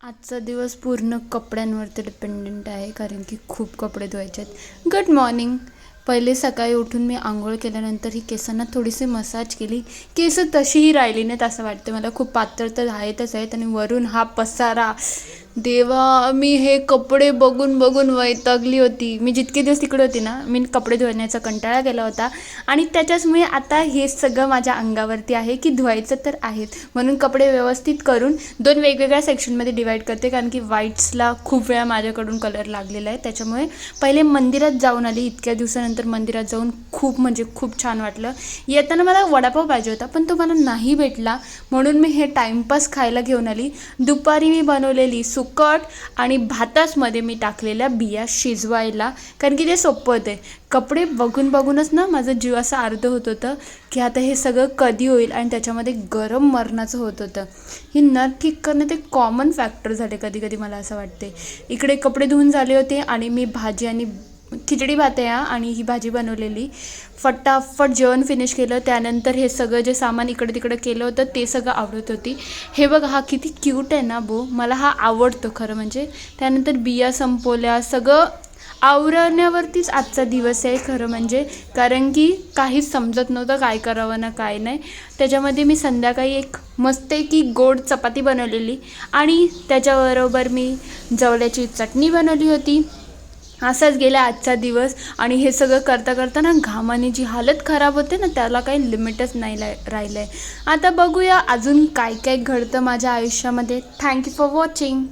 आजचा दिवस पूर्ण कपड्यांवरती डिपेंडंट आहे कारण की खूप कपडे धुवायचे आहेत. Good morning. पहिले सकाळी उठून मी आंघोळ केल्यानंतर ही केसांना थोडीशी मसाज केली. केस तशीही राहिली नाहीत असं वाटतं मला. खूप पातळ तर आहेतच आहेत आणि वरून हा पसारा. देवा, मी हे कपडे बघून बघून वैतागली होती. मी जितके दिवस तिकडे होती ना, मी कपडे धुण्याचा कंटाळा केला होता आणि त्याच्याचमुळे आता हे सगळं माझ्या अंगावरती आहे की धुवायचं तर आहेत. म्हणून कपडे व्यवस्थित करून 2 वेगवेगळ्या सेक्शनमध्ये डिवाईड करते कारण की व्हाईट्सला खूप वेळा माझ्याकडून कलर लागलेला आहे. त्याच्यामुळे पहिले मंदिरात जाऊन आली. इतक्या दिवसानंतर मंदिरात जाऊन खूप म्हणजे खूप छान वाटलं. येताना मला वडापाव पाहिजे होता पण तो मला नाही भेटला, म्हणून मी हे टाईमपास खायला घेऊन आली. दुपारी मी बनवलेली सुकट आणि भातासमध्ये मी टाकलेल्या बिया शिजवायला कारण की ते सोपं होते. कपडे बघून बघूनच ना माझं जीव असं अर्ध होत होतं की आता हे सगळं कधी होईल आणि त्याच्यामध्ये गरम मरणाचं होत होतं. ही नथ ठीक करणं ते कॉमन फॅक्टर झाले कधी कधी मला असं वाटते. इकडे कपडे धुवून झाले होते आणि मी भाजी आणि खिचडी भात आहे आणि ही भाजी बनवलेली. फटाफट जेवण फिनिश केलं. त्यानंतर हे सगळं जे सामान इकडे तिकडे केलं होतं ते सगळं आवडत होती. हे बघ, हा किती क्यूट आहे ना बो, मला हा आवडतो खरं म्हणजे. त्यानंतर बिया संपवल्या. सगळं आवरण्यावरतीच आजचा दिवस आहे खरं म्हणजे, कारण की काहीच समजत नव्हतं काय करावं ना काय नाही. त्याच्यामध्ये मी संध्याकाळी एक मस्तपैकी गोड चपाती बनवलेली आणि त्याच्याबरोबर मी जवल्याची चटणी बनवली होती. असाच गेला आजचा दिवस आणि हे सगळं करता करता ना घामाने जी हालत खराब होते ना त्याला काही लिमिटच नाही राहिलं आहे. आता बघूया अजून काय काय घडतं माझ्या आयुष्यामध्ये. Thank you for watching.